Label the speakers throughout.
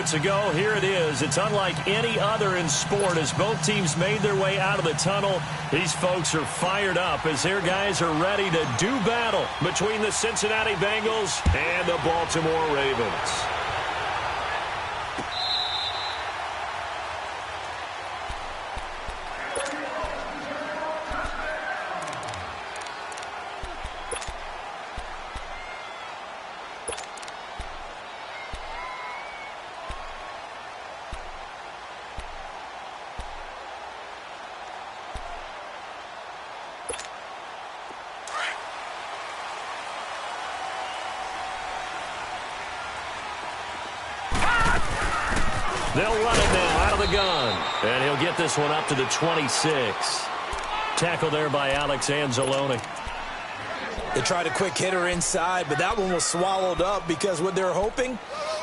Speaker 1: minutes ago, here it is. It's unlike any other in sport as both teams made their way out of the tunnel. These folks are fired up as their guys are ready to do battle between the Cincinnati Bengals and the Baltimore Ravens. They'll run it now out of the gun. And he'll get this one up to the 26. Tackle there by Alex Anzalone.
Speaker 2: They tried a quick hitter inside, but that one was swallowed up because what they're hoping,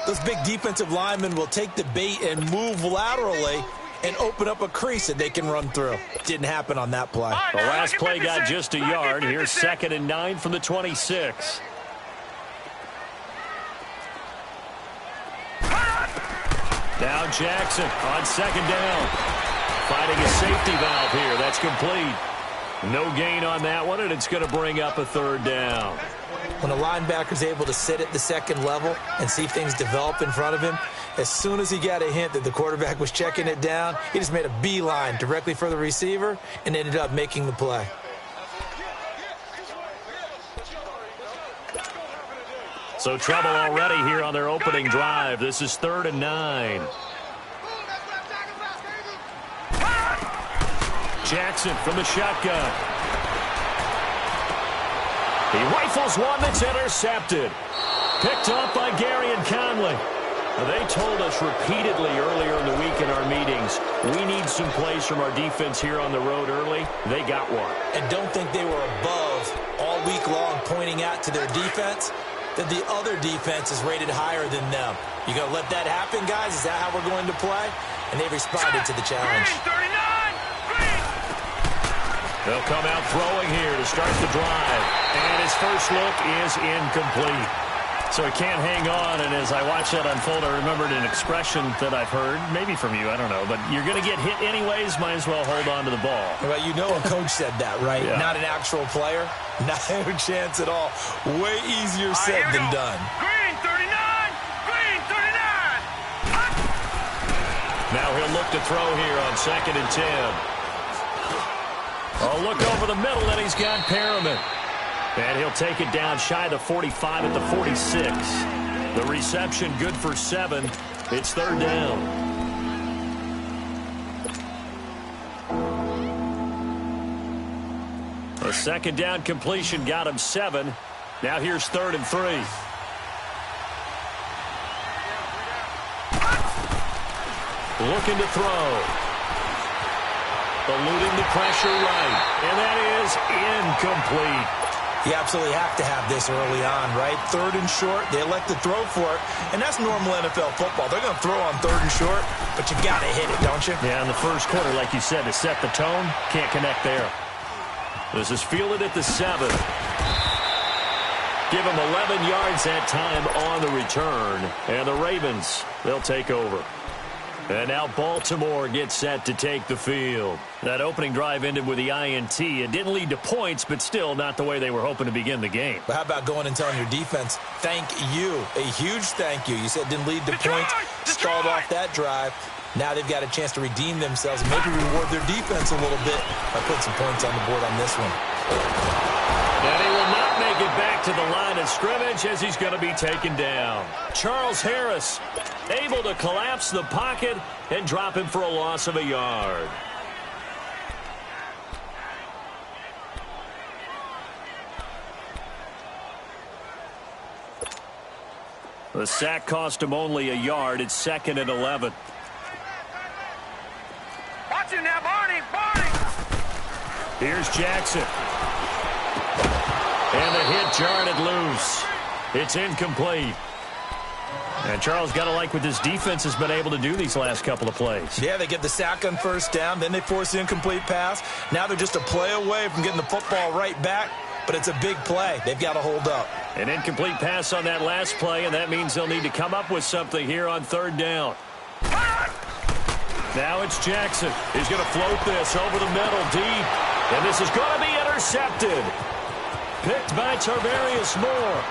Speaker 2: those big defensive linemen will take the bait and move laterally and open up a crease that they can run through. Didn't happen on that play.
Speaker 1: The last play got just a yard. Here's 2nd and 9 from the 26. Now Jackson on 2nd down. Fighting a safety valve here. That's complete. No gain on that one, and it's going to bring up a 3rd down.
Speaker 2: When a linebacker's able to sit at the 2nd level and see things develop in front of him, as soon as he got a hint that the quarterback was checking it down, he just made a beeline directly for the receiver and ended up making the play.
Speaker 1: So trouble already here on their opening drive. This is 3rd and 9. Jackson from the shotgun. He rifles one that's intercepted. Picked up by Gary and Conley. Now, they told us repeatedly earlier in the week in our meetings, we need some plays from our defense here on the road early. They got one.
Speaker 2: And don't think they were above all week long pointing out to their defense that the other defense is rated higher than them. You going to let that happen, guys? Is that how we're going to play? And they responded to the challenge.
Speaker 1: They'll come out throwing here to start the drive. And his first look is incomplete. So he can't hang on, and as I watch that unfold, I remembered an expression that I've heard, maybe from you, I don't know, but you're going to get hit anyways, might as well hold on to the ball.
Speaker 2: Well, you know a coach said that, right?
Speaker 1: Yeah.
Speaker 2: Not an actual player. Not a chance at all. Way easier said than done.
Speaker 3: Green 39! Green 39!
Speaker 1: Now he'll look to throw here on 2nd and 10. Oh, look over the middle, and he's got Perriman. And he'll take it down shy of the 45 at the 46. The reception good for 7. It's 3rd down. A 2nd down completion got him 7. Now here's 3rd and 3. Looking to throw. Eluding the pressure right. And that is incomplete.
Speaker 2: You absolutely have to have this early on, right? 3rd and short, they elect to throw for it, and that's normal NFL football. They're going to throw on 3rd and short, but you got to hit it, don't you?
Speaker 1: Yeah, in the first quarter, like you said, to set the tone, can't connect there. This is fielded at the 7. Give him 11 yards that time on the return, and the Ravens, they'll take over. And now Baltimore gets set to take the field. That opening drive ended with the INT. It didn't lead to points, but still not the way they were hoping to begin the game.
Speaker 2: But how about going and telling your defense, thank you, a huge thank you. You said it didn't lead to points, stalled off that drive. Now they've got a chance to redeem themselves and maybe reward their defense a little bit by putting some points on the board on this one.
Speaker 1: And he will not make it back to the line of scrimmage as he's going to be taken down. Charles Harris able to collapse the pocket and drop him for a loss of a yard. The sack cost him only a yard. It's 2nd and 11.
Speaker 3: Watch it now, Barney! Barney!
Speaker 1: Here's Jackson. And the hit jarred it loose. It's incomplete. And Charles, got to like what this defense has been able to do these last couple of plays.
Speaker 2: Yeah, they get the sack on 1st down, then they force the incomplete pass. Now they're just a play away from getting the football right back but it's a big play. They've got to hold up.
Speaker 1: An incomplete pass on that last play, and that means they'll need to come up with something here on third down. Now it's Jackson. He's going to float this over the middle deep, and this is going to be intercepted. Picked by Tarvarius Moore.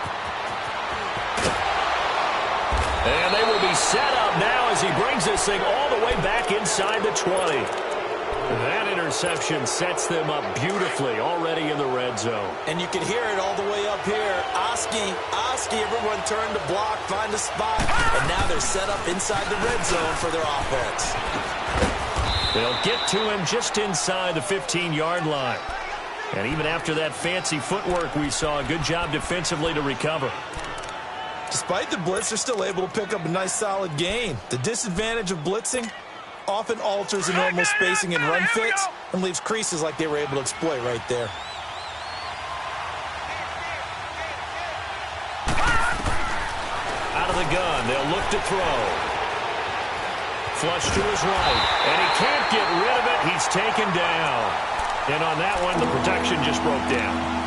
Speaker 1: And they will be set up now as he brings this thing all the way back inside the 20. That interception sets them up beautifully already in the red zone.
Speaker 2: And you can hear it all the way up here. Oski, everyone turned to block, find a spot, and now they're set up inside the red zone for their offense.
Speaker 1: They'll get to him just inside the 15-yard line. And even after that fancy footwork we saw, a good job defensively to recover.
Speaker 2: Despite the blitz, they're still able to pick up a nice solid gain. The disadvantage of blitzing often alters the normal spacing and run fits and leaves creases like they were able to exploit right there.
Speaker 1: Out of the gun, they'll look to throw. Flush to his right, and he can't get rid of it. He's taken down. And on that one, the protection just broke down.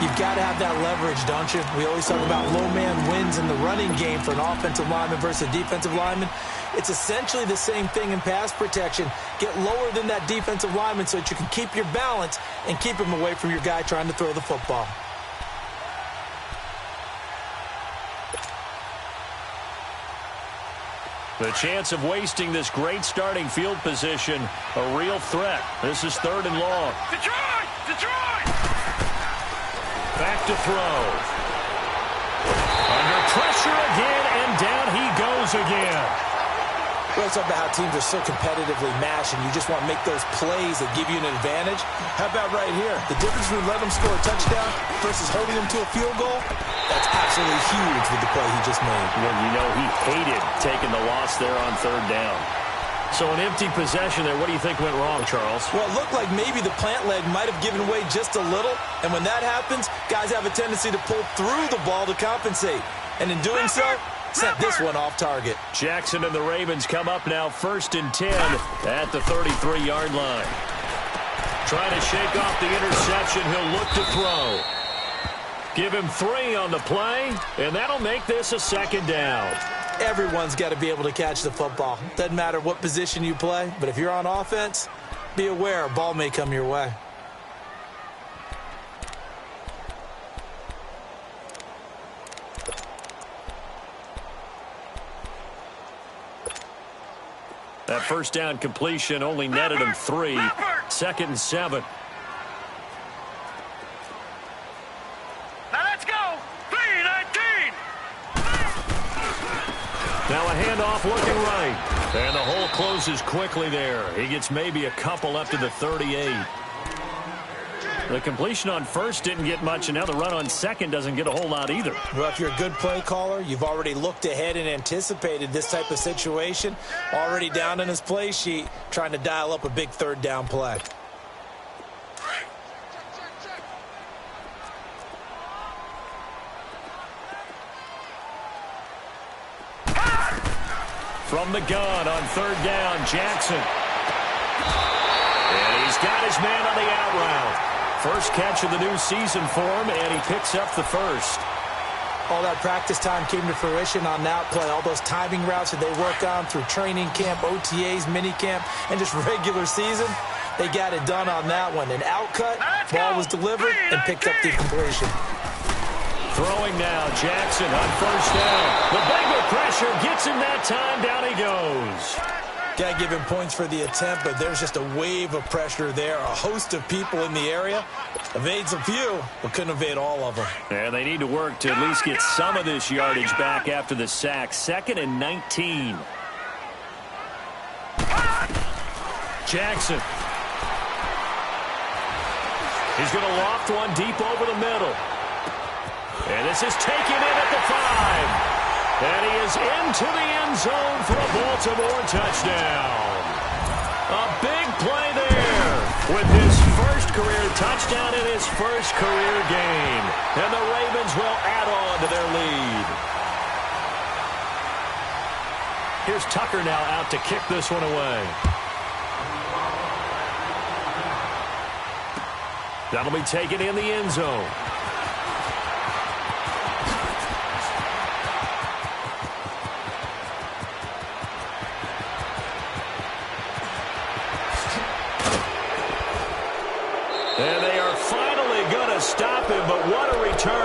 Speaker 2: You've got to have that leverage, don't you? We always talk about low man wins in the running game for an offensive lineman versus a defensive lineman. It's essentially the same thing in pass protection. Get lower than that defensive lineman so that you can keep your balance and keep him away from your guy trying to throw the football.
Speaker 1: The chance of wasting this great starting field position, a real threat. This is third and long.
Speaker 3: Detroit! Detroit!
Speaker 1: Back to throw. Under pressure again, and down he goes again.
Speaker 2: We always talk about how teams are so competitively matched, and you just want to make those plays that give you an advantage. How about right here? The difference between letting them score a touchdown versus holding them to a field goal, that's absolutely huge with the play he just made.
Speaker 1: Well, you know, he hated taking the loss there on third down. So an empty possession there. What do you think went wrong, Charles?
Speaker 2: Well, it looked like maybe the plant leg might have given way just a little, and when that happens, guys have a tendency to pull through the ball to compensate. And in doing so, sent this one off target.
Speaker 1: Jackson and the Ravens come up now 1st and 10 at the 33-yard line. Trying to shake off the interception. He'll look to throw. Give him 3 on the play, and that'll make this a 2nd down.
Speaker 2: Everyone's got to be able to catch the football. Doesn't matter what position you play, but if you're on offense, be aware a ball may come your way.
Speaker 1: That first down completion only netted him 3. 2nd and 7.
Speaker 3: Now let's go! 3-19!
Speaker 1: Now a handoff looking right. And the hole closes quickly there. He gets maybe a couple up to the 38. The completion on first didn't get much, and now the run on second doesn't get a whole lot either.
Speaker 2: Well, if you're a good play caller, you've already looked ahead and anticipated this type of situation. Already down in his play sheet, trying to dial up a big third down play.
Speaker 1: From the gun on third down, Jackson. And he's got his man on the out route. First catch of the new season for him, and he picks up the first.
Speaker 2: All that practice time came to fruition on that play. All those timing routes that they work on through training camp, OTAs, mini camp, and just regular season, they got it done on that one. An out cut, ball was delivered, and picked up the completion.
Speaker 1: Throwing now, Jackson on first down. The bigger pressure gets him that time. Down he goes.
Speaker 2: Got to give him points for the attempt, but there's just a wave of pressure there. A host of people in the area. Evades a few, but couldn't evade all of them.
Speaker 1: And they need to work to at least get some of this yardage back after the sack. 2nd and 19. Jackson. He's going to loft one deep over the middle. And this is taken in at the 5. And he is into the end zone for a Baltimore touchdown. A big play there with his first career touchdown in his first career game. And the Ravens will add on to their lead. Here's Tucker now out to kick this one away. That'll be taken in the end zone. And they are finally going to stop him, but what a return.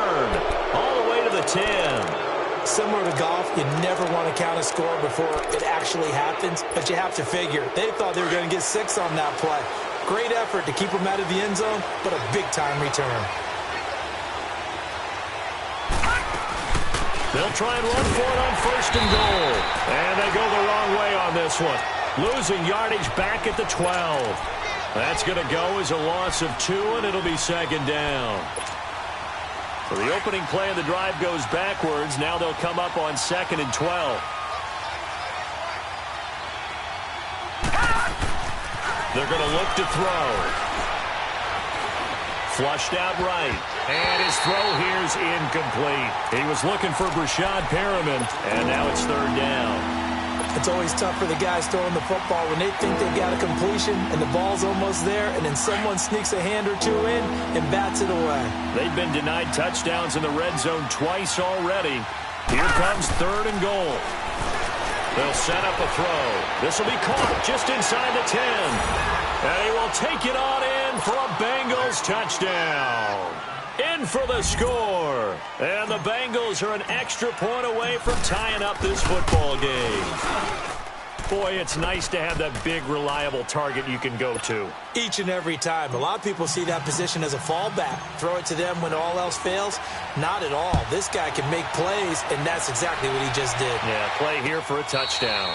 Speaker 1: All the way to the 10.
Speaker 2: Similar to golf, you never want to count a score before it actually happens, but you have to figure. They thought they were going to get 6 on that play. Great effort to keep them out of the end zone, but a big-time return.
Speaker 1: They'll try and run for it on 1st and goal. And they go the wrong way on this one. Losing yardage back at the 12. That's going to go as a loss of 2, and it'll be 2nd down. So the opening play of the drive goes backwards. Now they'll come up on 2nd and 12. They're going to look to throw. Flushed out right. And his throw here's incomplete. He was looking for Brashad Perriman, and now it's 3rd down.
Speaker 2: It's always tough for the guys throwing the football when they think they've got a completion and the ball's almost there, and then someone sneaks a hand or two in and bats it away.
Speaker 1: They've been denied touchdowns in the red zone twice already. Here comes 3rd and goal. They'll set up a throw. This will be caught just inside the 10. And he will take it on in for a Bengals touchdown. In for the score. And the Bengals are an extra point away from tying up this football game. Boy, it's nice to have that big, reliable target you can go to.
Speaker 2: Each and every time. A lot of people see that position as a fallback. Throw it to them when all else fails. Not at all. This guy can make plays, and that's exactly what he just did.
Speaker 1: Yeah, play here for a touchdown.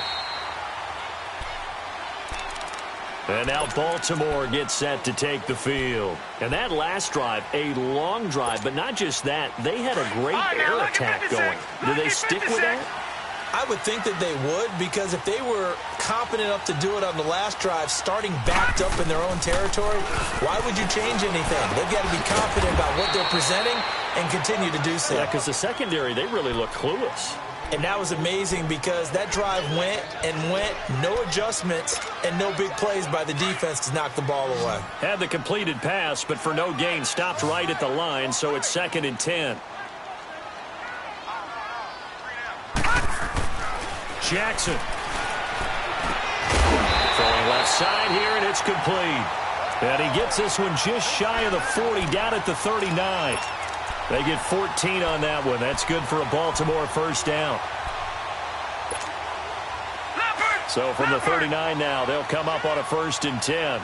Speaker 1: And now Baltimore gets set to take the field. And that last drive, a long drive, but not just that. They had a great air attack going. Do they stick with that?
Speaker 2: I would think that they would, because if they were confident enough to do it on the last drive, starting backed up in their own territory, why would you change anything? They've got to be confident about what they're presenting and continue to do so.
Speaker 1: Yeah, because the secondary, they really look clueless.
Speaker 2: And that was amazing because that drive went and went, no adjustments, and no big plays by the defense to knock the ball away.
Speaker 1: Had the completed pass, but for no gain, stopped right at the line, so it's 2nd and 10. Jackson. Throwing left side here, and it's complete. And he gets this one just shy of the 40, down at the 39. They get 14 on that one. That's good for a Baltimore 1st down. So from the 39 now, they'll come up on a 1st and 10.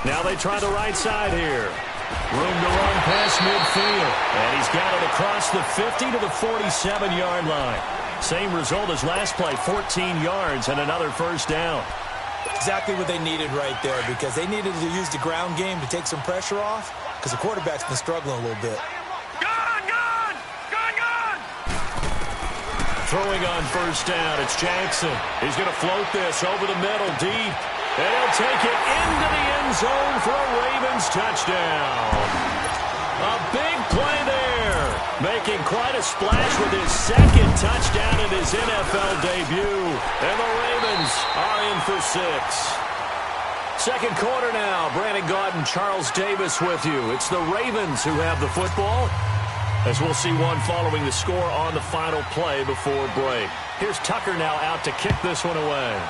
Speaker 1: Now they try the right side here. Room to run past midfield. And he's got it across the 50 to the 47-yard line. Same result as last play, 14 yards and another 1st down.
Speaker 2: Exactly what they needed right there, because they needed to use the ground game to take some pressure off, because the quarterback's been struggling a little bit.
Speaker 3: Gone!
Speaker 1: Throwing on 1st down, it's Jackson. He's going to float this over the middle deep, and he'll take it into the end zone for a Ravens touchdown. A big play there, making quite a splash with his 2nd touchdown in his NFL debut. And the Ravens are in for 6. 2nd quarter now. Brandon Gaudin, Charles Davis with you. It's the Ravens who have the football, as we'll see one following the score on the final play before break. Here's Tucker now out to kick this one away.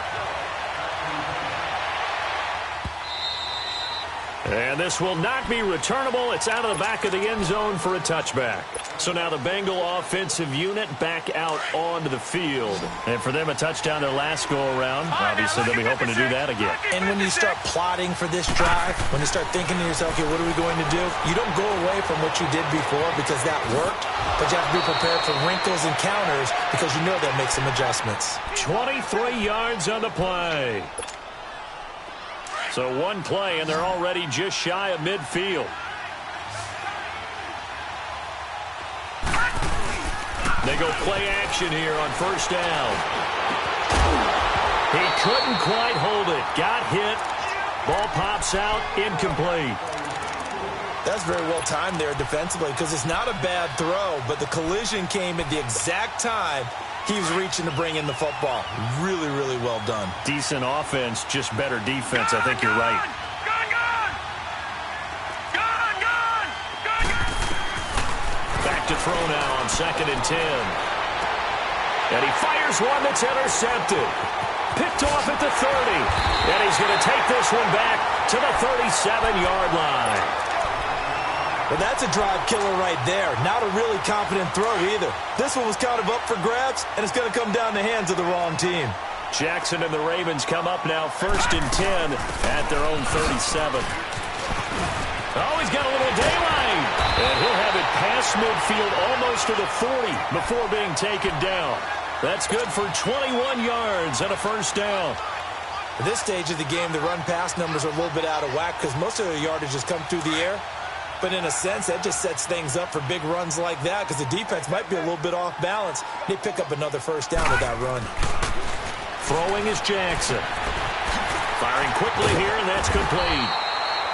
Speaker 1: And this will not be returnable. It's out of the back of the end zone for a touchback. So now the Bengal offensive unit back out onto the field. And for them, a touchdown their last go-around. Obviously, they'll be hoping to do that again.
Speaker 2: And when you start plotting for this drive, when you start thinking to yourself, okay, what are we going to do? You don't go away from what you did before because that worked. But you have to be prepared for wrinkles and counters because you know they'll make some adjustments.
Speaker 1: 23 yards on the play. So one play, and they're already just shy of midfield. They go play action here on 1st down. He couldn't quite hold it. Got hit. Ball pops out. Incomplete.
Speaker 2: That's very well timed there defensively, because it's not a bad throw, but the collision came at the exact time he was reaching to bring in the football. Really, really well done.
Speaker 1: Decent offense, just better defense. I think you're right. Back to throw now on 2nd and 10. And he fires one that's intercepted. Picked off at the 30. And he's going to take this one back to the 37-yard line.
Speaker 2: Well, that's a drive killer right there. Not a really confident throw either. This one was kind of up for grabs, and it's going to come down the hands of the wrong team.
Speaker 1: Jackson and the Ravens come up now 1st and 10 at their own 37. Oh, he's got a little daylight. And he'll have it past midfield almost to the 40 before being taken down. That's good for 21 yards and a first down.
Speaker 2: At this stage of the game, the run-pass numbers are a little bit out of whack because most of the yardage has come through the air. But in a sense, that just sets things up for big runs like that because the defense might be a little bit off balance. They pick up another first down with that run.
Speaker 1: Throwing is Jackson. Firing quickly here, and that's complete.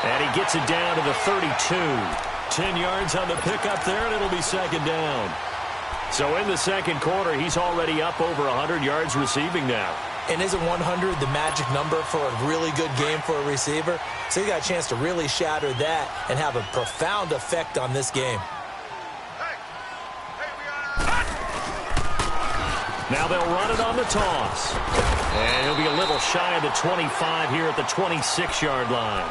Speaker 1: And he gets it down to the 32. 10 yards on the pickup there, and it'll be 2nd down. So in the second quarter, he's already up over 100 yards receiving now.
Speaker 2: And isn't 100 the magic number for a really good game for a receiver? So you got a chance to really shatter that and have a profound effect on this game.
Speaker 1: Now they'll run it on the toss. And he'll be a little shy of the 25 here at the 26-yard line.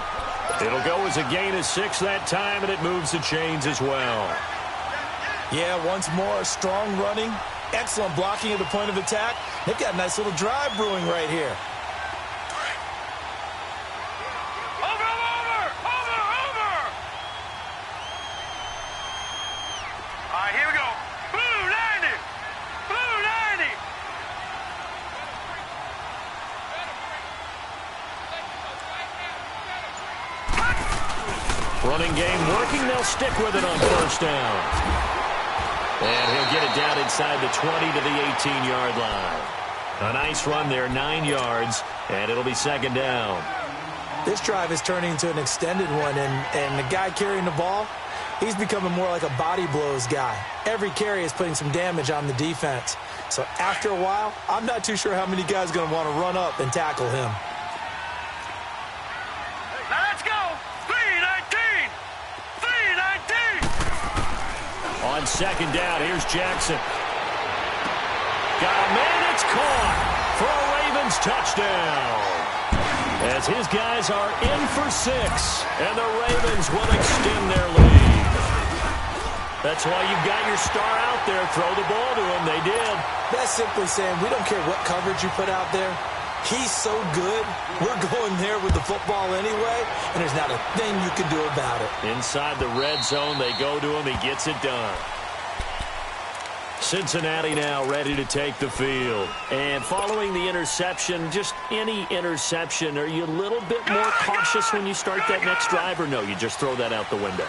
Speaker 1: It'll go as a gain of 6 that time, and it moves the chains as well.
Speaker 2: Yeah, once more, strong running, excellent blocking at the point of attack. They've got a nice little drive brewing right here.
Speaker 3: Over! All right, here we go. Blue 90! Blue 90!
Speaker 1: Running game working. They'll stick with it on first down. And he'll get it down inside the 20 to the 18-yard line. A nice run there, 9 yards, and it'll be 2nd down.
Speaker 2: This drive is turning into an extended one, and the guy carrying the ball, he's becoming more like a body blows guy. Every carry is putting some damage on the defense. So after a while, I'm not too sure how many guys are going to want to run up and tackle him.
Speaker 3: Now let's go! 319! 319!
Speaker 1: On 2nd down, here's Jackson. Got a man, it's caught for a Ravens touchdown. As his guys are in for 6, and the Ravens will extend their lead. That's why you've got your star out there. Throw the ball to him. They did.
Speaker 2: That's simply saying we don't care what coverage you put out there. He's so good, we're going there with the football anyway, and there's not a thing you can do about it.
Speaker 1: Inside the red zone, they go to him. He gets it done. Cincinnati now ready to take the field. And following the interception, just any interception, are you a little bit more cautious when you start that next drive, or no, you just throw that out the window?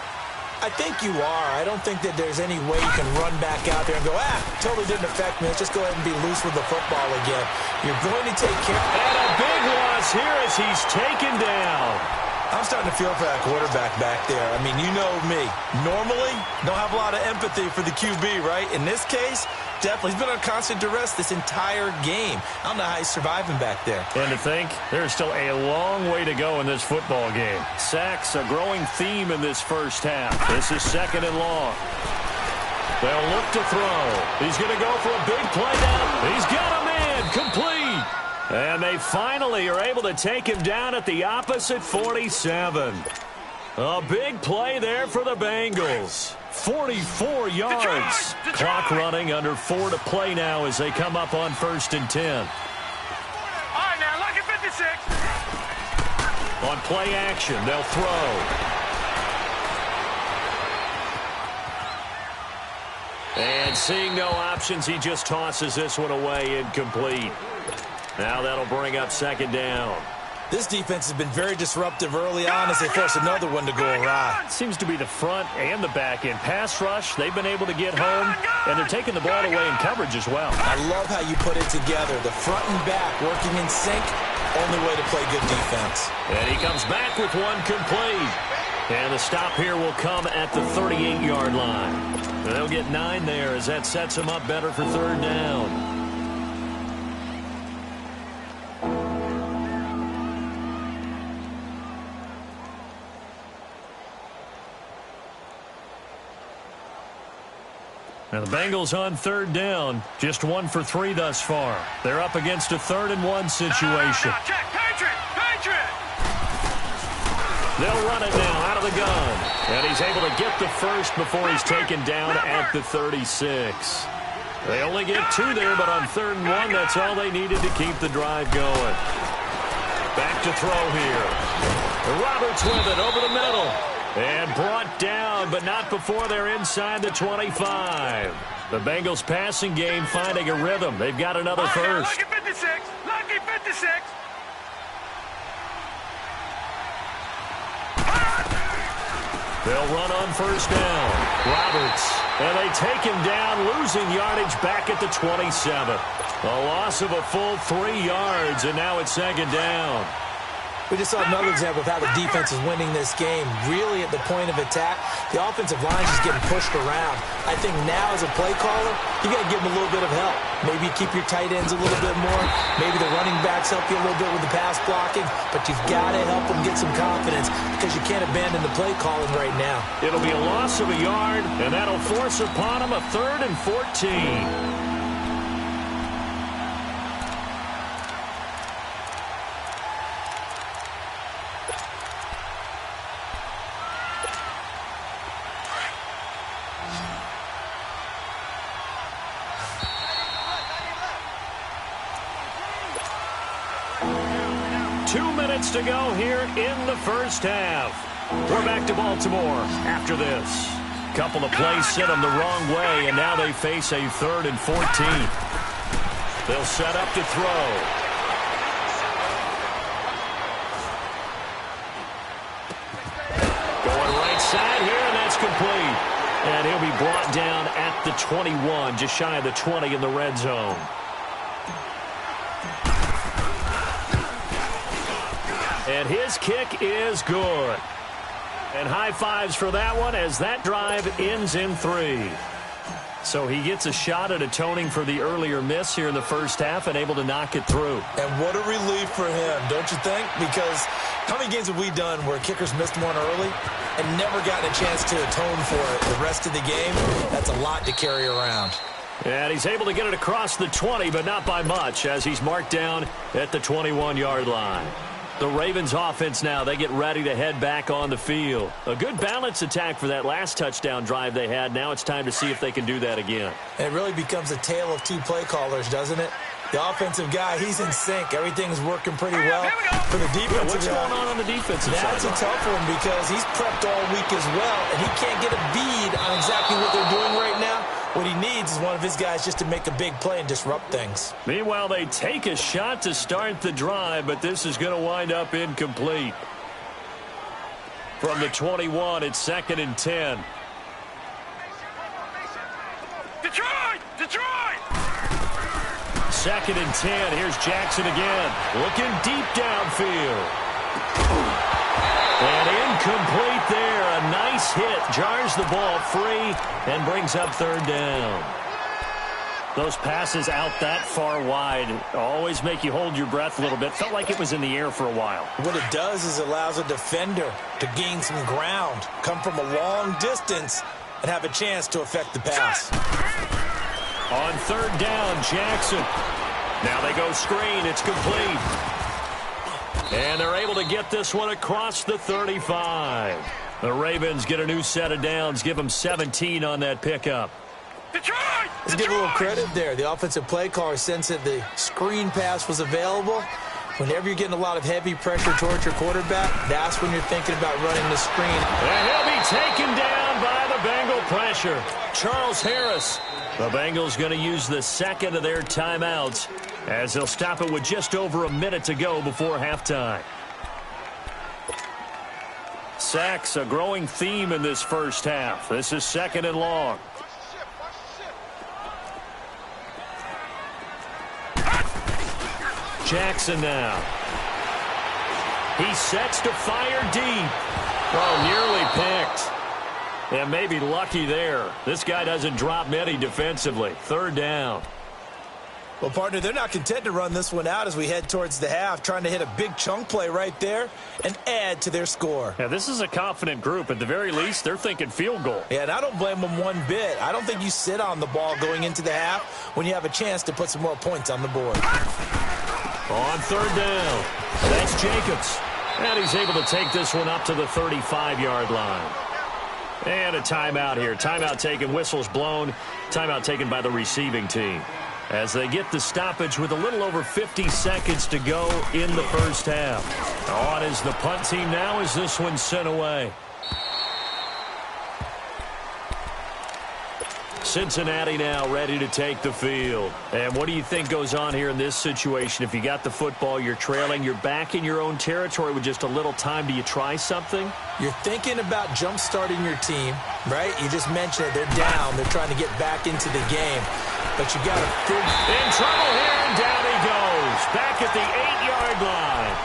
Speaker 2: I think you are. I don't think that there's any way you can run back out there and go, totally didn't affect me. Let's just go ahead and be loose with the football again. You're going to take care.
Speaker 1: And a big loss here as he's taken down.
Speaker 2: I'm starting to feel for that quarterback back there. I mean, you know me. Normally, don't have a lot of empathy for the QB, right? In this case, definitely. He's been on constant duress this entire game. I don't know how he's surviving back there.
Speaker 1: And to think, there's still a long way to go in this football game. Sacks, a growing theme in this first half. This is 2nd and long. They'll look to throw. He's going to go for a big play now. He's got a man, complete. And they finally are able to take him down at the opposite 47. A big play there for the Bengals. 44 yards. Clock running, under 4 to play now as they come up on 1st and 10.
Speaker 3: All right, now, look at 56.
Speaker 1: On play action, they'll throw. And seeing no options, he just tosses this one away, incomplete. Now that'll bring up 2nd down.
Speaker 2: This defense has been very disruptive early on as they force another one to go awry.
Speaker 1: Seems to be the front and the back end. Pass rush, they've been able to get home, and they're taking the ball away in coverage as well.
Speaker 2: I love how you put it together. The front and back working in sync, only way to play good defense.
Speaker 1: And he comes back with one complete. And the stop here will come at the 38-yard line. They'll get 9 there as that sets them up better for 3rd down. And the Bengals on third down, just 1 for 3 thus far. They're up against a 3rd-and-1 situation.
Speaker 3: Check, Patriot!
Speaker 1: They'll run it now out of the gun. And he's able to get the first before he's taken down at the 36. They only get 2 there, but on 3rd and 1, that's all they needed to keep the drive going. Back to throw here. Roberts with it over the middle. And brought down, but not before they're inside the 25. The Bengals passing game finding a rhythm. They've got another first.
Speaker 3: Lucky 56. Lucky 56.
Speaker 1: They'll run on first down. Roberts. And they take him down, losing yardage back at the 27. A loss of a full 3 yards, and now it's 2nd down.
Speaker 2: We just saw another example of how the defense is winning this game. Really at the point of attack, the offensive line is just getting pushed around. I think now as a play caller, you got to give them a little bit of help. Maybe keep your tight ends a little bit more. Maybe the running backs help you a little bit with the pass blocking. But you've got to help them get some confidence because you can't abandon the play calling right now.
Speaker 1: It'll be a loss of a yard, and that'll force upon them a 3rd and 14. 2 minutes to go here in the first half. We're back to Baltimore after this. Couple of plays sent them the wrong way, and now they face a 3rd and 14. They'll set up to throw. Going right side here, and that's complete. And he'll be brought down at the 21, just shy of the 20 in the red zone. And his kick is good. And high fives for that one as that drive ends in 3. So he gets a shot at atoning for the earlier miss here in the first half and able to knock it through.
Speaker 2: And what a relief for him, don't you think? Because how many games have we done where kickers missed one early and never gotten a chance to atone for it the rest of the game? That's a lot to carry around.
Speaker 1: And he's able to get it across the 20, but not by much as he's marked down at the 21-yard line. The Ravens offense now, they get ready to head back on the field. A good balanced attack for that last touchdown drive they had. Now it's time to see if they can do that again.
Speaker 2: And it really becomes a tale of 2 play callers, doesn't it? The offensive guy, he's in sync. Everything's working pretty well. For the defensive
Speaker 1: guy, what's going on the defensive side?
Speaker 2: That's a tough one because he's prepped all week as well, and he can't get a bead on exactly what they're doing right now. What he needs is one of his guys just to make a big play and disrupt things.
Speaker 1: Meanwhile, they take a shot to start the drive, but this is going to wind up incomplete. From the 21, it's 2nd and 10.
Speaker 3: Detroit!
Speaker 1: 2nd and 10. Here's Jackson again. Looking deep downfield. And incomplete there. A nice hit. Jars the ball free and brings up 3rd down. Those passes out that far wide always make you hold your breath a little bit. Felt like it was in the air for a while.
Speaker 2: What it does is it allows a defender to gain some ground, come from a long distance, and have a chance to affect the pass.
Speaker 1: On 3rd down, Jackson. Now they go screen. It's complete. And they're able to get this one across the 35. The Ravens get a new set of downs. Give them 17 on that pickup.
Speaker 2: Let's give a little credit there. The offensive play caller sensed that the screen pass was available. Whenever you're getting a lot of heavy pressure towards your quarterback, that's when you're thinking about running the screen.
Speaker 1: And he'll be taken down by the Bengal pressure. Charles Harris. The Bengals going to use the 2nd of their timeouts as they'll stop it with just over a minute to go before halftime. Sacks, a growing theme in this first half. This is 2nd and long. Jackson now. He sets to fire deep. Oh, nearly picked. And maybe lucky there. This guy doesn't drop many defensively. 3rd down.
Speaker 2: Well, partner, they're not content to run this one out as we head towards the half, trying to hit a big chunk play right there and add to their score.
Speaker 1: Yeah, this is a confident group. At the very least, they're thinking field goal.
Speaker 2: Yeah, and I don't blame them one bit. I don't think you sit on the ball going into the half when you have a chance to put some more points on the board.
Speaker 1: On third down, that's Jacobs. And he's able to take this one up to the 35-yard line. And a timeout here. Timeout taken, whistles blown. Timeout taken by the receiving team, as they get the stoppage with a little over 50 seconds to go in the first half. On is the punt team now as this one's sent away. Cincinnati now ready to take the field. And what do you think goes on here in this situation? If you got the football, you're trailing, you're back in your own territory with just a little time. Do you try something?
Speaker 2: You're thinking about jump-starting your team, right? You just mentioned it. They're down. They're trying to get back into the game. But you got to
Speaker 1: in trouble here, and down he goes. Back at the 8-yard line.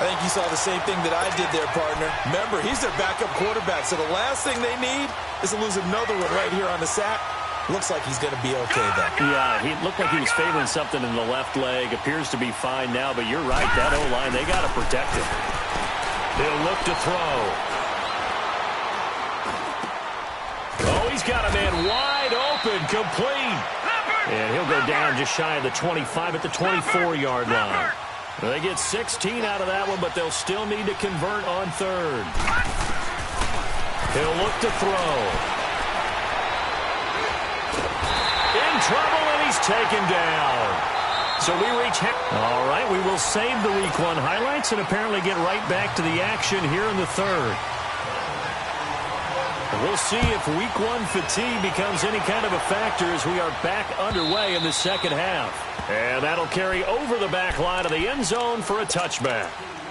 Speaker 2: I think you saw the same thing that I did there, partner. Remember, he's their backup quarterback, so the last thing they need is to lose another one right here on the sack. Looks like he's going to be okay, though.
Speaker 1: Yeah, he looked like he was favoring something in the left leg. Appears to be fine now, but you're right. That O-line, they got to protect him. They'll look to throw. Oh, he's got a man wide open, complete. And he'll go down just shy of the 25 at the 24-yard line. They get 16 out of that one, but they'll still need to convert on third. He'll look to throw. In trouble, and he's taken down. So we reach... All right, we will save the Week 1 highlights and apparently get right back to the action here in the third. We'll see if Week 1 fatigue becomes any kind of a factor as we are back underway in the second half. And that'll carry over the back line of the end zone for a touchback.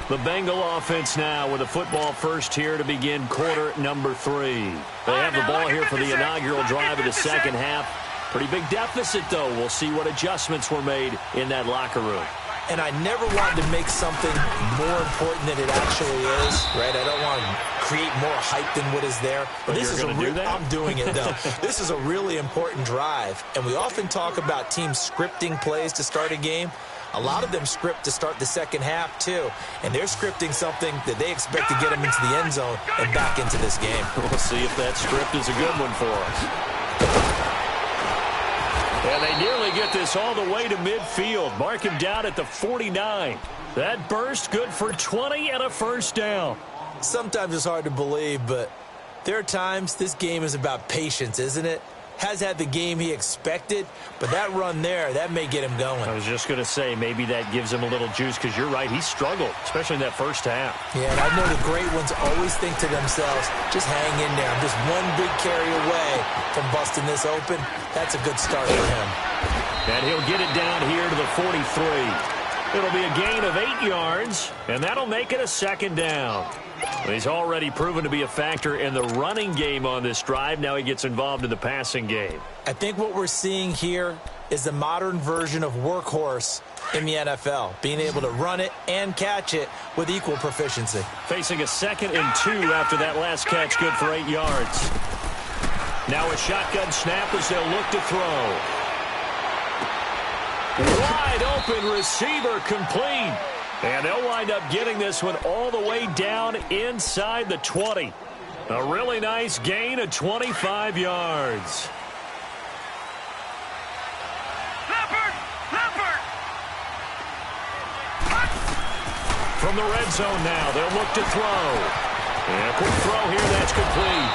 Speaker 1: The Bengal offense now with a football first here to begin quarter number 3. They have the ball here for the inaugural drive of the second half. Pretty big deficit, though. We'll see what adjustments were made in that locker room.
Speaker 2: And I never wanted to make something more important than it actually is, right? I don't want to create more hype than what is there.
Speaker 1: But this is
Speaker 2: I'm doing it, though. This is a really important drive. And we often talk about teams scripting plays to start a game. A lot of them script to start the second half, too. And they're scripting something that they expect to get them into the end zone and back into this game.
Speaker 1: We'll see if that script is a good one for us. And they nearly get this all the way to midfield. Mark him down at the 49. That burst good for 20 and a first down.
Speaker 2: Sometimes it's hard to believe, but there are times this game is about patience, isn't it? Has had the game he expected, but that run there, that may get him going.
Speaker 1: I was just going to say, maybe that gives him a little juice, because you're right, he struggled, especially in that first half.
Speaker 2: Yeah, and I know the great ones always think to themselves, just hang in there. I'm just one big carry away from busting this open. That's a good start for him.
Speaker 1: And he'll get it down here to the 43. It'll be a gain of 8 yards, and that'll make it a second down. He's already proven to be a factor in the running game on this drive. Now he gets involved in the passing game.
Speaker 2: I think what we're seeing here is the modern version of workhorse in the NFL, being able to run it and catch it with equal proficiency.
Speaker 1: Facing a 2nd and 2 after that last catch, good for 8 yards. Now a shotgun snap as they'll look to throw. Wide open receiver, complete. And they'll wind up getting this one all the way down inside the 20. A really nice gain of 25 yards. From the red zone now, they'll look to throw. And a quick throw here, that's complete.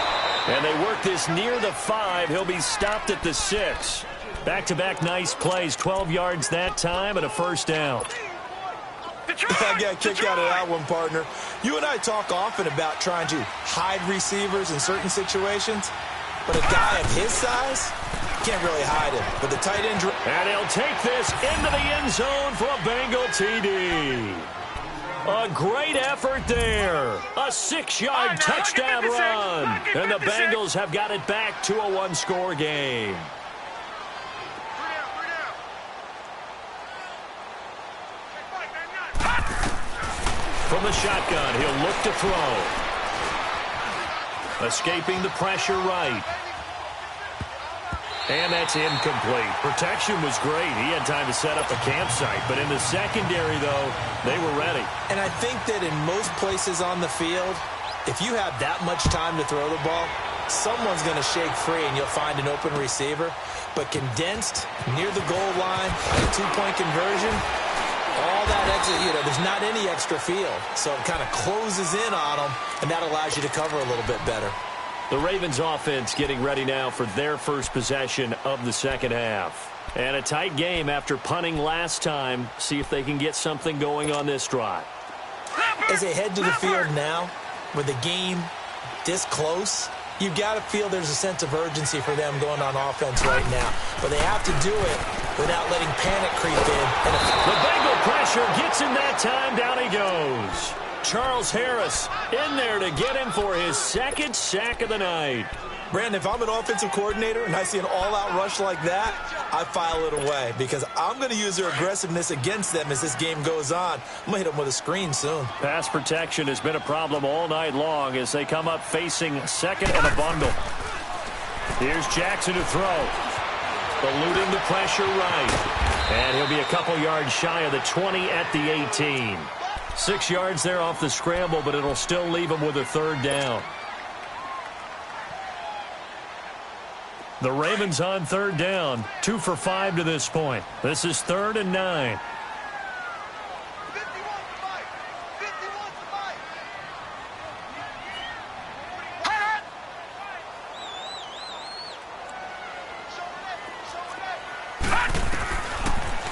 Speaker 1: And they work this near the 5. He'll be stopped at the 6. Back-to-back nice plays, 12 yards that time and a first down.
Speaker 2: I got kicked out of that one, partner. You and I talk often about trying to hide receivers in certain situations, but a guy of his size can't really hide him. But the tight end...
Speaker 1: And he'll take this into the end zone for a Bengal TD. A great effort there. A 6-yard touchdown run. And the Bengals have got it back to a 1-score game. From the shotgun, he'll look to throw. Escaping the pressure right. And that's incomplete. Protection was great. He had time to set up a campsite. But in the secondary, though, they were ready.
Speaker 2: And I think that in most places on the field, if you have that much time to throw the ball, someone's going to shake free and you'll find an open receiver. But condensed, near the goal line, on a two-point conversion, all that exit, there's not any extra field. So it kind of closes in on them, and that allows you to cover a little bit better.
Speaker 1: The Ravens offense getting ready now for their first possession of the second half. And a tight game after punting last time. See if they can get something going on this drive.
Speaker 2: As they head to the field now, with the game this close, you've got to feel there's a sense of urgency for them going on offense right now. But they have to do it without letting panic creep in.
Speaker 1: The Bengal pressure gets him that time. Down he goes. Charles Harris in there to get him for his second sack of the night.
Speaker 2: Brandon, if I'm an offensive coordinator and I see an all-out rush like that, I file it away because I'm going to use their aggressiveness against them as this game goes on. I'm going to hit them with a screen soon.
Speaker 1: Pass protection has been a problem all night long as they come up facing second and a bundle. Here's Jackson to throw. Eluding the pressure right. And he'll be a couple yards shy of the 20 at the 18. 6 yards there off the scramble, but it'll still leave him with a third down. The Ravens on third down, 2 for 5 to this point. This is 3rd and 9.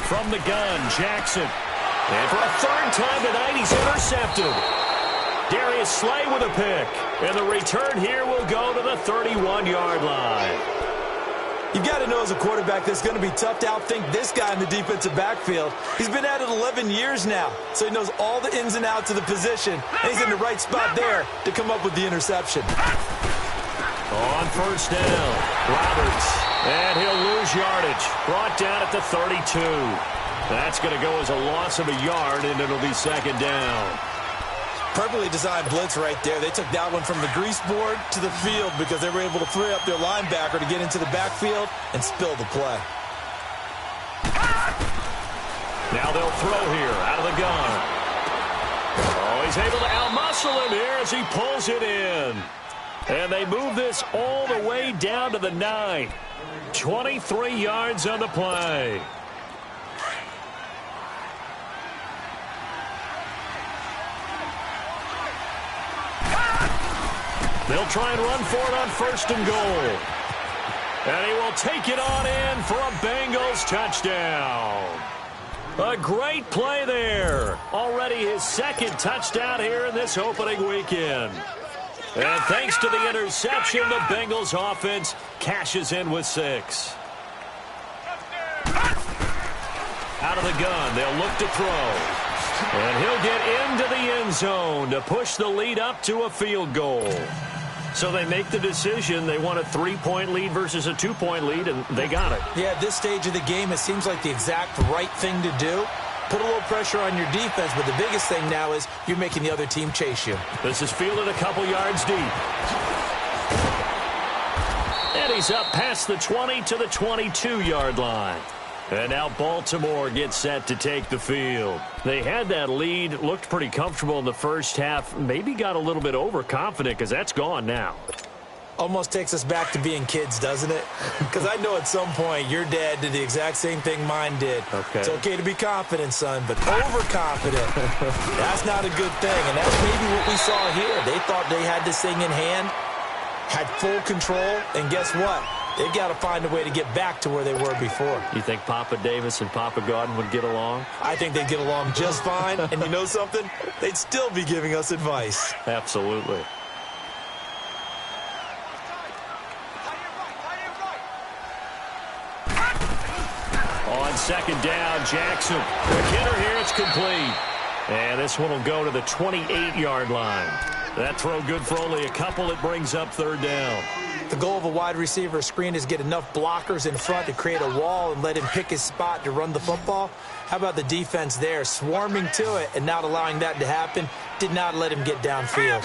Speaker 1: From the gun, Jackson. And for a third time tonight, he's intercepted. Darius Slay with a pick. And the return here will go to the 31-yard line.
Speaker 2: You've got to know as a quarterback that's going to be tough to outthink this guy in the defensive backfield. He's been at it 11 years now, so he knows all the ins and outs of the position, and he's in the right spot there to come up with the interception.
Speaker 1: On first down, Roberts, and he'll lose yardage. Brought down at the 32. That's going to go as a loss of a yard, and it'll be second down.
Speaker 2: Perfectly designed blitz right there. They took that one from the grease board to the field because they were able to free up their linebacker to get into the backfield and spill the play.
Speaker 1: Now they'll throw here out of the gun. Oh, he's able to outmuscle him here as he pulls it in. And they move this all the way down to the 9. 23 yards on the play. They'll try and run for it on first and goal. And he will take it on in for a Bengals touchdown. A great play there. Already his second touchdown here in this opening weekend. And thanks to the interception, the Bengals offense cashes in with 6. Out of the gun, they'll look to throw. And he'll get into the end zone to push the lead up to a field goal. So they make the decision. They want a 3-point lead versus a 2-point lead, and they got it.
Speaker 2: Yeah, at this stage of the game, it seems like the exact right thing to do. Put a little pressure on your defense, but the biggest thing now is you're making the other team chase you.
Speaker 1: This is fielded a couple yards deep. And he's up past the 20 to the 22-yard line. And now Baltimore gets set to take the field. They had that lead, looked pretty comfortable in the first half, maybe got a little bit overconfident because that's gone now.
Speaker 2: Almost takes us back to being kids, doesn't it? Because I know at some point your dad did the exact same thing mine did.
Speaker 1: Okay.
Speaker 2: It's okay to be confident, son, but overconfident, that's not a good thing. And that's maybe what we saw here. They thought they had this thing in hand, had full control, and guess what? They've got to find a way to get back to where they were before.
Speaker 1: You think Papa Davis and Papa Godwin would get along?
Speaker 2: I think they'd get along just fine. And you know something? They'd still be giving us advice.
Speaker 1: Absolutely. On second down, Jackson. The hitter here, it's complete. And this one will go to the 28-yard line. That throw good for only a couple. It brings up third down.
Speaker 2: The goal of a wide receiver screen is get enough blockers in front to create a wall and let him pick his spot to run the football. How about the defense there, swarming to it and not allowing that to happen? Did not let him get downfield.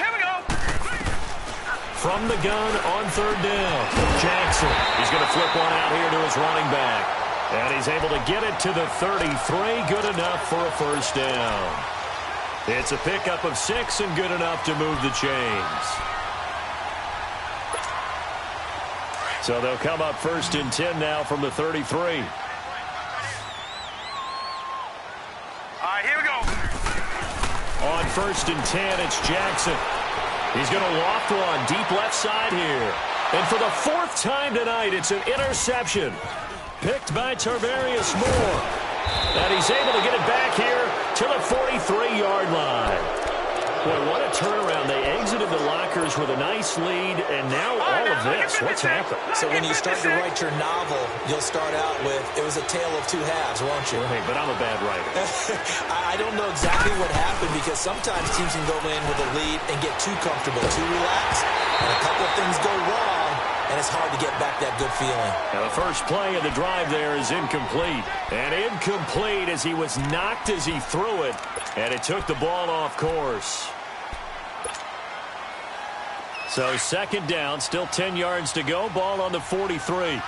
Speaker 1: from the gun on third down. Jackson, he's going to flip one out here to his running back. And he's able to get it to the 33. Good enough for a first down. It's a pickup of 6 and good enough to move the chains. So they'll come up 1st and 10 now from the 33.
Speaker 3: All right, here we go.
Speaker 1: On 1st and 10, it's Jackson. He's going to loft one deep left side here. And for the 4th time tonight, it's an interception. Picked by Tarvarius Moore. And he's able to get it back here to the 43-yard line. Boy, what a turnaround. They exited the lockers with a nice lead, and now all of this. What's happened?
Speaker 2: So when you start to write your novel, you'll start out with, it was a tale of two halves, won't you?
Speaker 1: Hey, but I'm a bad writer.
Speaker 2: I don't know exactly what happened because sometimes teams can go in with a lead and get too comfortable, too relaxed, and a couple of things go wrong, and it's hard to get back that good feeling.
Speaker 1: Now the first play of the drive there is incomplete. And incomplete as he was knocked as he threw it, and it took the ball off course. So 2nd down, still 10 yards to go. Ball on the 43.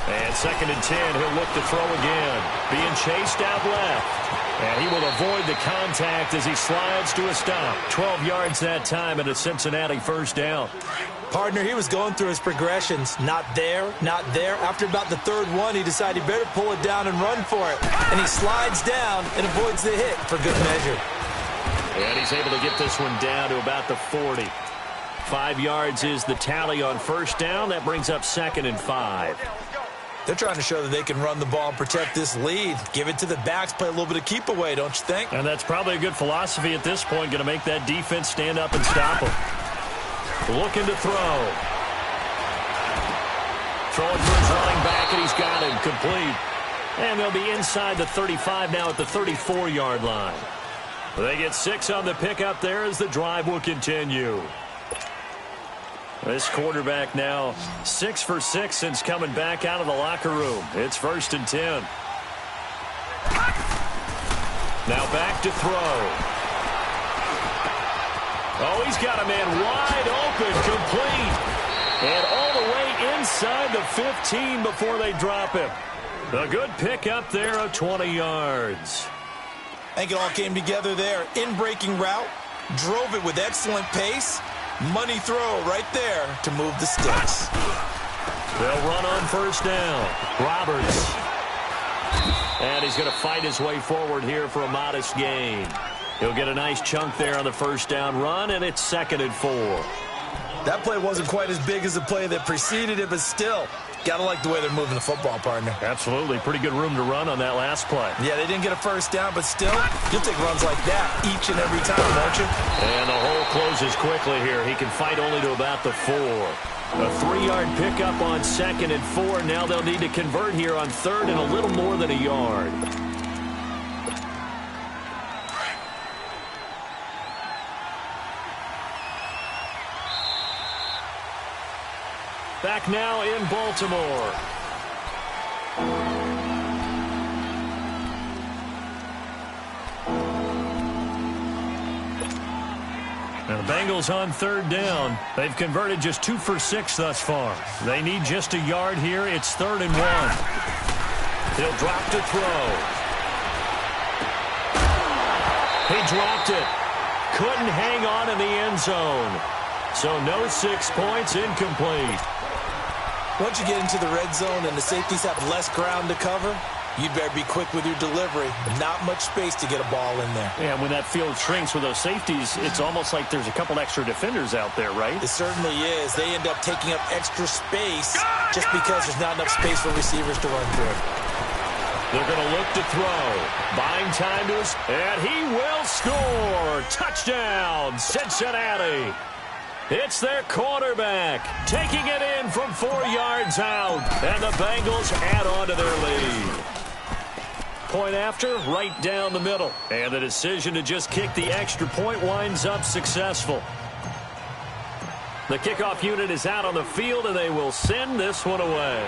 Speaker 1: And 2nd and 10, he'll look to throw again. Being chased out left. And he will avoid the contact as he slides to a stop. 12 yards that time and a Cincinnati first down.
Speaker 2: Partner, he was going through his progressions. Not there, not there. After about the 3rd one, he decided he better pull it down and run for it. And he slides down and avoids the hit for good measure.
Speaker 1: And he's able to get this one down to about the 40. 5 yards is the tally on first down. That brings up 2nd and 5.
Speaker 2: They're trying to show that they can run the ball and protect this lead. Give it to the backs, play a little bit of keep away, don't you think?
Speaker 1: And that's probably a good philosophy at this point, going to make that defense stand up and stop them. Looking to throw. Throwing for his running back, and he's got him complete. And they'll be inside the 35 now at the 34-yard line. They get 6 on the pickup there as the drive will continue. This quarterback now 6 for 6 since coming back out of the locker room. It's 1st and 10. Now back to throw. Oh, he's got a man wide open, complete. And all the way inside the 15 before they drop him. A good pickup there of 20 yards.
Speaker 2: I think it all came together there. In-breaking route, drove it with excellent pace. Money throw right there to move the sticks.
Speaker 1: They'll run on first down. Roberts. And he's going to fight his way forward here for a modest gain. He'll get a nice chunk there on the first down run, and it's 2nd and 4.
Speaker 2: That play wasn't quite as big as the play that preceded it, but still, got to like the way they're moving the football, partner.
Speaker 1: Absolutely. Pretty good room to run on that last play.
Speaker 2: Yeah, they didn't get a first down, but still, you'll take runs like that each and every time, won't you?
Speaker 1: And the hole closes quickly here. He can fight only to about the 4. A 3-yard pickup on 2nd and 4. Now they'll need to convert here on 3rd and a little more than a yard. Back now in Baltimore. Now the Bengals on 3rd down. They've converted just 2 for 6 thus far. They need just a yard here. It's 3rd and 1. He'll drop to throw. He dropped it. Couldn't hang on in the end zone. So no 6 points, incomplete.
Speaker 2: Once you get into the red zone and the safeties have less ground to cover, you'd better be quick with your delivery. Not much space to get a ball in there.
Speaker 1: Yeah, when that field shrinks with those safeties, it's almost like there's a couple extra defenders out there, right?
Speaker 2: It certainly is. They end up taking up extra space just because there's not enough space for receivers to run through.
Speaker 1: They're going to look to throw. Buying time to us, and he will score. Touchdown, Cincinnati. It's their quarterback taking it in from 4 yards out, and the Bengals add on to their lead. Point after, right down the middle, and the decision to just kick the extra point winds up successful. The kickoff unit is out on the field, and they will send this one away.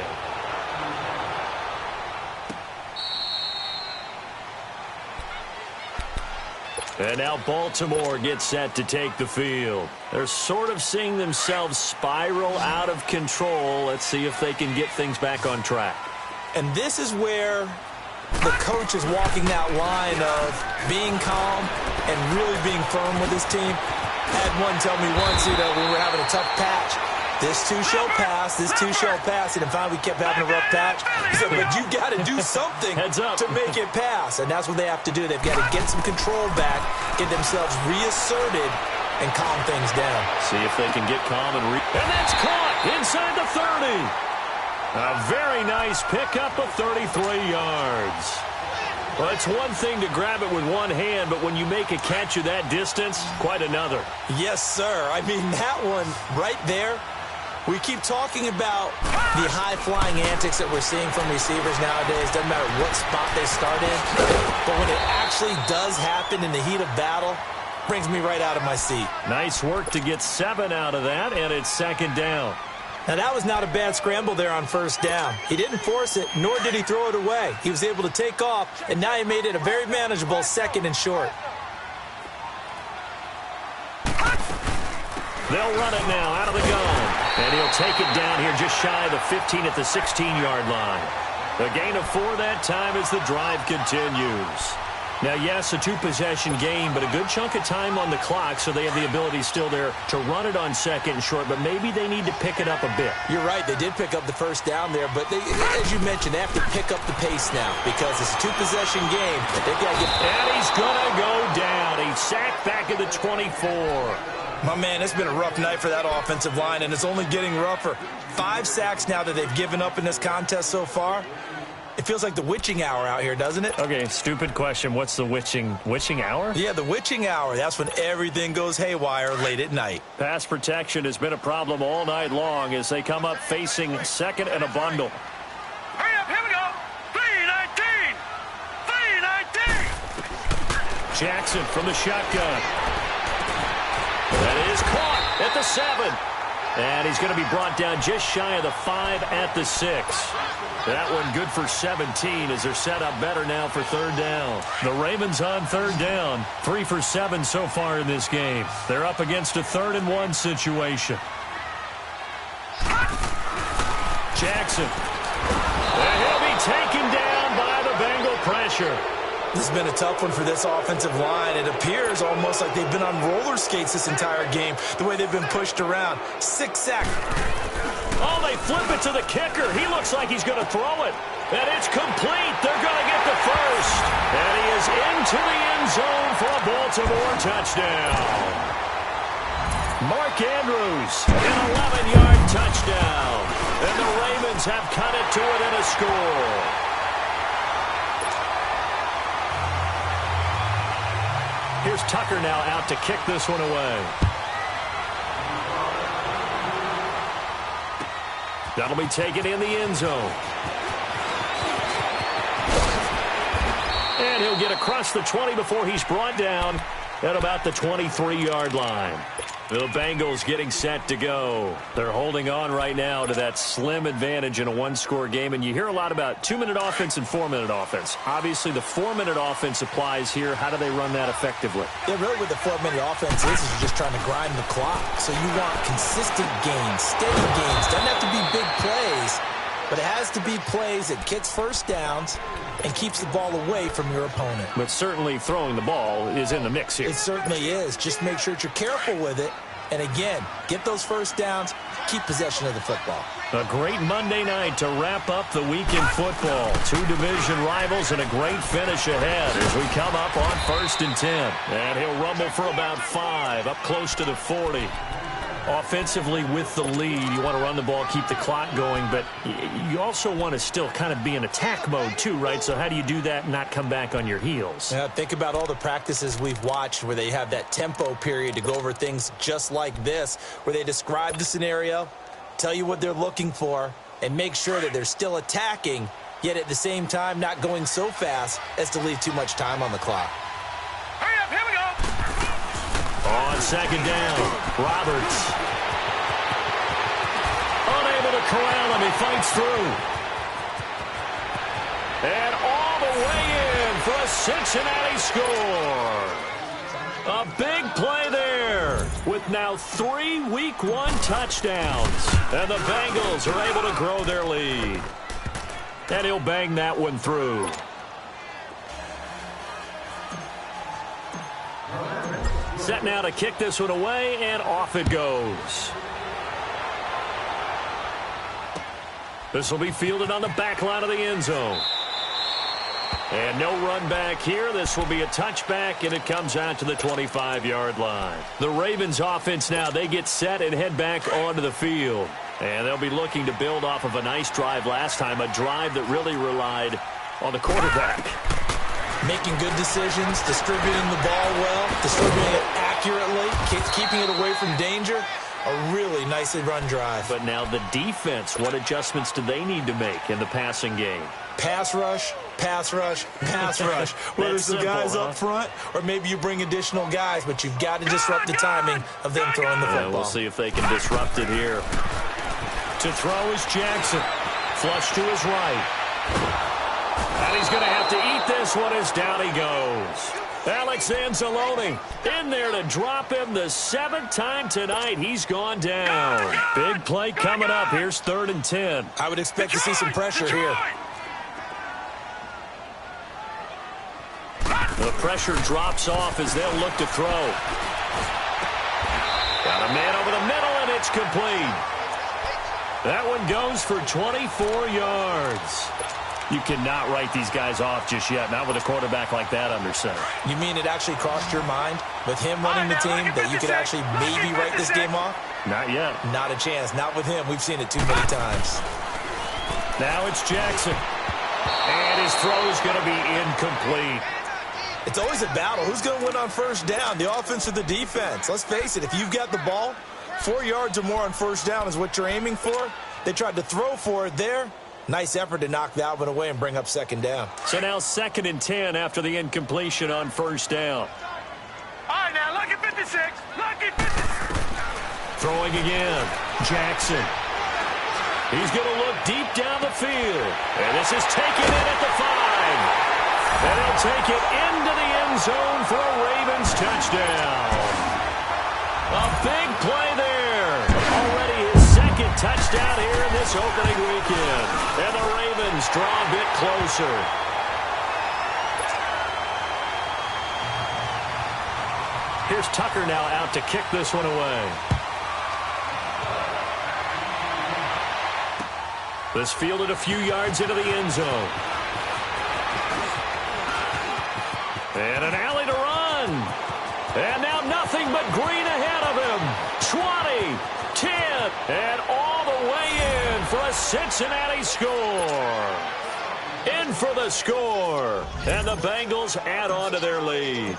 Speaker 1: And now Baltimore gets set to take the field. They're sort of seeing themselves spiral out of control. Let's see if they can get things back on track.
Speaker 2: And this is where the coach is walking that line of being calm and really being firm with his team. Had one tell me once, when we were having a tough patch, this too shall pass, this too shall pass. And finally we kept having a rough patch. He said, but you got to do something to make it pass. And that's what they have to do. They've got to get some control back, get themselves reasserted, and calm things down.
Speaker 1: See if they can get calm and that's caught inside the 30. A very nice pickup of 33 yards. Well, it's one thing to grab it with one hand, but when you make a catch of that distance, quite another.
Speaker 2: Yes, sir. I mean, that one right there, we keep talking about the high-flying antics that we're seeing from receivers nowadays. Doesn't matter what spot they start in. But when it actually does happen in the heat of battle, brings me right out of my seat.
Speaker 1: Nice work to get 7 out of that, and it's second down.
Speaker 2: Now, that was not a bad scramble there on first down. He didn't force it, nor did he throw it away. He was able to take off, and now he made it a very manageable second and short.
Speaker 1: They'll run it now out of the gun. And he'll take it down here just shy of the 15 at the 16-yard line. A gain of 4 that time as the drive continues. Now, yes, a 2-possession game, but a good chunk of time on the clock, so they have the ability still there to run it on second and short, but maybe they need to pick it up a bit.
Speaker 2: You're right. They did pick up the first down there, but they, as you mentioned, they have to pick up the pace now because it's a 2-possession game. They've got to get...
Speaker 1: And he's going to go down. He's sacked back at the 24.
Speaker 2: My man, it's been a rough night for that offensive line, and it's only getting rougher. 5 sacks now that they've given up in this contest so far. It feels like the witching hour out here, doesn't it?
Speaker 1: Okay, stupid question. What's the witching hour?
Speaker 2: Yeah, the witching hour. That's when everything goes haywire late at night.
Speaker 1: Pass protection has been a problem all night long as they come up facing second and a bundle.
Speaker 3: Hurry up, here we go. 319. 319.
Speaker 1: Jackson from the shotgun. That is caught at the 7. And he's going to be brought down just shy of the 5 at the 6. That one good for 17 as they're set up better now for third down. The Ravens on third down. 3 for 7 so far in this game. They're up against a 3rd and 1 situation. Jackson. And he'll be taken down by the Bengal pressure.
Speaker 2: This has been a tough one for this offensive line. It appears almost like they've been on roller skates this entire game, the way they've been pushed around. 6 sacks.
Speaker 1: Oh, they flip it to the kicker. He looks like he's going to throw it. And it's complete. They're going to get the first. And he is into the end zone for a Baltimore touchdown. Mark Andrews, an 11-yard touchdown. And the Ravens have cut it to within a score. Here's Tucker now out to kick this one away. That'll be taken in the end zone. And he'll get across the 20 before he's brought down at about the 23-yard line. The Bengals getting set to go. They're holding on right now to that slim advantage in a one-score game. And you hear a lot about 2-minute offense and 4-minute offense. Obviously, the 4-minute offense applies here. How do they run that effectively?
Speaker 2: Yeah, really what the 4-minute offense is you're just trying to grind the clock. So you want consistent gains, steady gains. Doesn't have to be big plays, but it has to be plays that gets first downs and keeps the ball away from your opponent.
Speaker 1: But certainly throwing the ball is in the mix here.
Speaker 2: It certainly is. Just make sure that you're careful with it. And again, get those first downs, keep possession of the football.
Speaker 1: A great Monday night to wrap up the week in football. 2 division rivals and a great finish ahead as we come up on 1st and 10. And he'll rumble for about 5, up close to the 40. Offensively with the lead, you want to run the ball, keep the clock going, but you also want to still kind of be in attack mode too, right? So how do you do that and not come back on your heels?
Speaker 2: Yeah, think about all the practices we've watched where they have that tempo period to go over things just like this, where they describe the scenario, tell you what they're looking for, and make sure that they're still attacking, yet at the same time not going so fast as to leave too much time on the clock.
Speaker 3: Hurry up, here we go.
Speaker 1: On second down, Roberts. Unable to corral him, he fights through. And all the way in for a Cincinnati score. A big play there with now 3 Week 1 touchdowns. And the Bengals are able to grow their lead. And he'll bang that one through. Set now to kick this one away, and off it goes. This will be fielded on the back line of the end zone. And no run back here. This will be a touchback, and it comes out to the 25-yard line. The Ravens offense now, they get set and head back onto the field. And they'll be looking to build off of a nice drive last time, a drive that really relied on the quarterback.
Speaker 2: Making good decisions, distributing the ball well, distributing it accurately, keeping it away from danger. A really nicely run drive.
Speaker 1: But now the defense, what adjustments do they need to make in the passing game?
Speaker 2: Pass rush, pass rush, pass rush. Whether it's the guys up front or maybe you bring additional guys, but you've got to disrupt the timing of them throwing the football.
Speaker 1: We'll see if they can disrupt it here. To throw is Jackson. Flush to his right. And he's going to have to eat this one as down he goes. Alex Anzalone in there to drop him the 7th time tonight. He's gone down. Big play coming up. Here's 3rd and 10.
Speaker 2: I would expect to see some pressure here.
Speaker 1: The pressure drops off as they'll look to throw. Got a man over the middle, and it's complete. That one goes for 24 yards. You cannot write these guys off just yet, not with a quarterback like that under center.
Speaker 2: You mean it actually crossed your mind with him running the team that you could actually maybe write this game off?
Speaker 1: Not yet.
Speaker 2: Not a chance. Not with him. We've seen it too many times.
Speaker 1: Now it's Jackson. And his throw is going to be incomplete.
Speaker 2: It's always a battle. Who's going to win on first down, the offense or the defense? Let's face it, if you've got the ball, 4 yards or more on first down is what you're aiming for. They tried to throw for it there. Nice effort to knock that one away and bring up 2nd down.
Speaker 1: So now 2nd and 10 after the incompletion on first down.
Speaker 3: All right, now, lucky 56. Lucky 56.
Speaker 1: Throwing again. Jackson. He's going to look deep down the field. And this is taken in at the 5. And he'll take it into the end zone for a Ravens touchdown. A big play there. Already his 2nd touchdown here in this opening weekend. And the Ravens draw a bit closer. Here's Tucker now out to kick this one away. This fielded a few yards into the end zone. And an alley to run. And now nothing but green ahead of him. 20, 10, and all the way in for a Cincinnati score. In for the score. And the Bengals add on to their lead.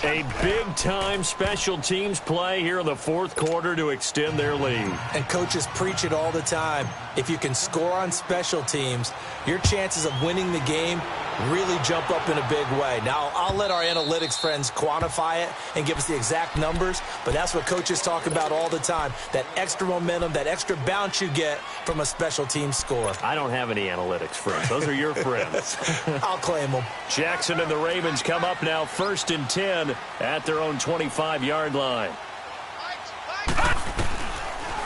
Speaker 1: A big-time special teams play here in the 4th quarter to extend their lead.
Speaker 2: And coaches preach it all the time. If you can score on special teams, your chances of winning the game really jump up in a big way. Now, I'll let our analytics friends quantify it and give us the exact numbers, but that's what coaches talk about all the time, that extra momentum, that extra bounce you get from a special team score.
Speaker 1: I don't have any analytics friends. Those are your friends.
Speaker 2: I'll claim them.
Speaker 1: Jackson and the Ravens come up now 1st and 10 at their own 25-yard line.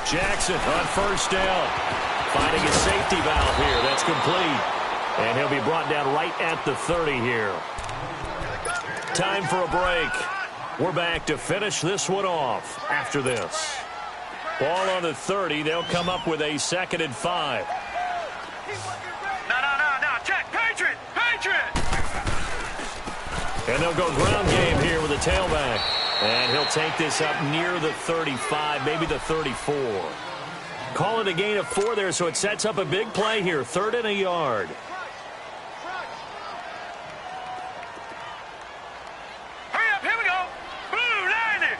Speaker 1: Jackson on first down. Finding a safety valve here. That's complete. And he'll be brought down right at the 30 here. Time for a break. We're back to finish this one off after this. Ball on the 30. They'll come up with a 2nd and 5.
Speaker 3: No. Check. Patriot.
Speaker 1: And they'll go ground game here with a tailback. And he'll take this up near the 35, maybe the 34. Call it a gain of 4 there, so it sets up a big play here. 3rd and a yard.
Speaker 3: Hurry up. Here we go. Blue 90.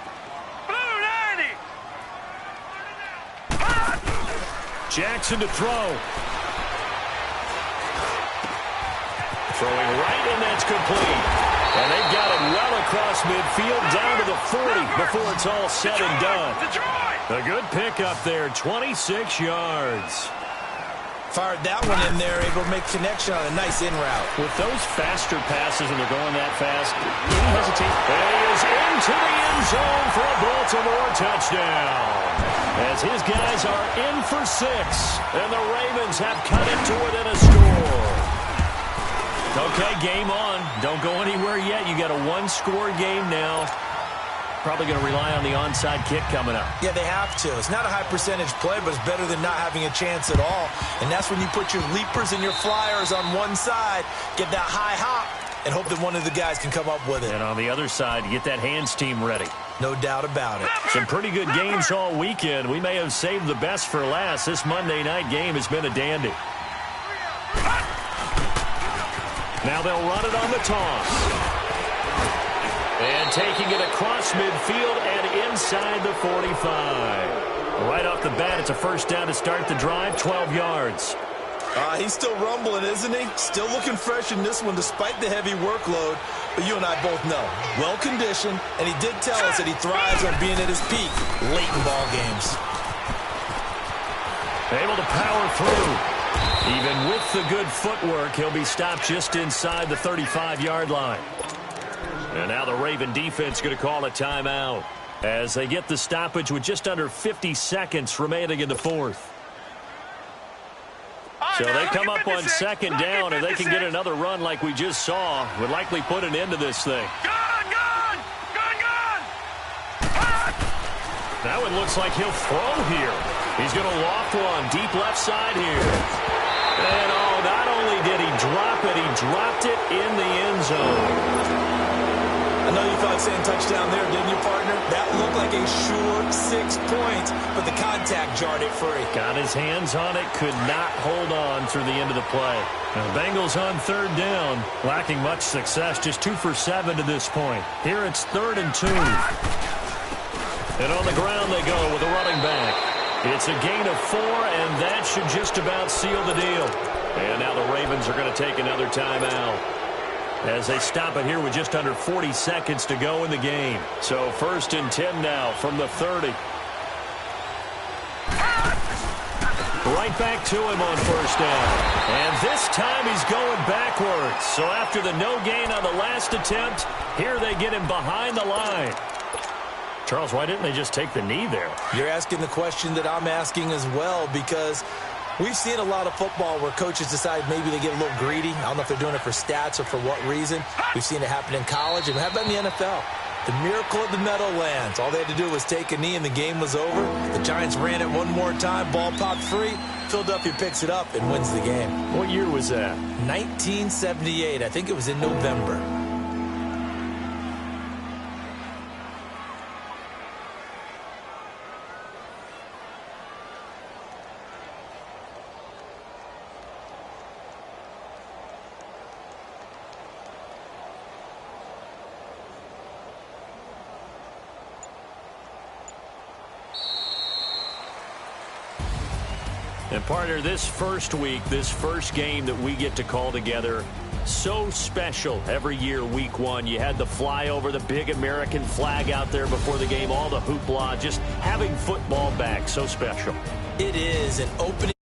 Speaker 1: Jackson to throw. Throwing right, and that's complete. And they've got it well across midfield, down to the 40 before it's all said and done. A good pickup there, 26 yards.
Speaker 2: Fired that one in there, able to make connection on a nice in route.
Speaker 1: With those faster passes and they're going that fast, he hesitates. He is into the end zone for a Baltimore touchdown. As his guys are in for 6, and the Ravens have cut it to within a score. Okay, game on. Don't go anywhere yet. You got a one-score game now. Probably going to rely on the onside kick coming up.
Speaker 2: Yeah, they have to. It's not a high percentage play, but it's better than not having a chance at all. And that's when you put your leapers and your flyers on one side, get that high hop, and hope that one of the guys can come up with it.
Speaker 1: And on the other side, get that hands team ready.
Speaker 2: No doubt about it.
Speaker 1: Some pretty good games all weekend. We may have saved the best for last. This Monday night game has been a dandy. Now they'll run it on the toss. And taking it across midfield and inside the 45. Right off the bat, it's a first down to start the drive, 12 yards.
Speaker 2: He's still rumbling, isn't he? Still looking fresh in this one despite the heavy workload. But you and I both know, well-conditioned, and he did tell us that he thrives on being at his peak late in ball games.
Speaker 1: Able to power through. Even with the good footwork, he'll be stopped just inside the 35-yard line. And now the Raven defense going to call a timeout as they get the stoppage with just under 50 seconds remaining in the fourth. So they come up on second down, and they can get another run like we just saw. Would likely put an end to this thing.
Speaker 3: Gun!
Speaker 1: That one looks like he'll throw here. He's going to loft one deep left side here. And not only did he drop it, he dropped it in the end zone.
Speaker 2: I know you thought saying touchdown there, didn't you, partner? That looked like a sure 6 points, but the contact jarred it free.
Speaker 1: Got his hands on it, could not hold on through the end of the play. Now, Bengals on third down, lacking much success, just 2 for 7 to this point. Here it's 3rd and 2. And on the ground they go with a running back. It's a gain of 4, and that should just about seal the deal. And now the Ravens are going to take another timeout as they stop it here with just under 40 seconds to go in the game. So 1st and 10 now from the 30. Right back to him on 1st down. And this time he's going backwards. So after the no gain on the last attempt, here they get him behind the line. Charles, why didn't they just take the knee there?
Speaker 2: You're asking the question that I'm asking as well, because we've seen a lot of football where coaches decide maybe they get a little greedy. I don't know if they're doing it for stats or for what reason. We've seen it happen in college, and how about in the NFL? The miracle of the Meadowlands. All they had to do was take a knee, and the game was over. The Giants ran it one more time. Ball popped free. Philadelphia picks it up and wins the game.
Speaker 1: What year was that?
Speaker 2: 1978. I think it was in November.
Speaker 1: And partner, this first week, this first game that we get to call together, so special every year, week 1. You had the flyover, the big American flag out there before the game, all the hoopla, just having football back, so special.
Speaker 2: It is an opening.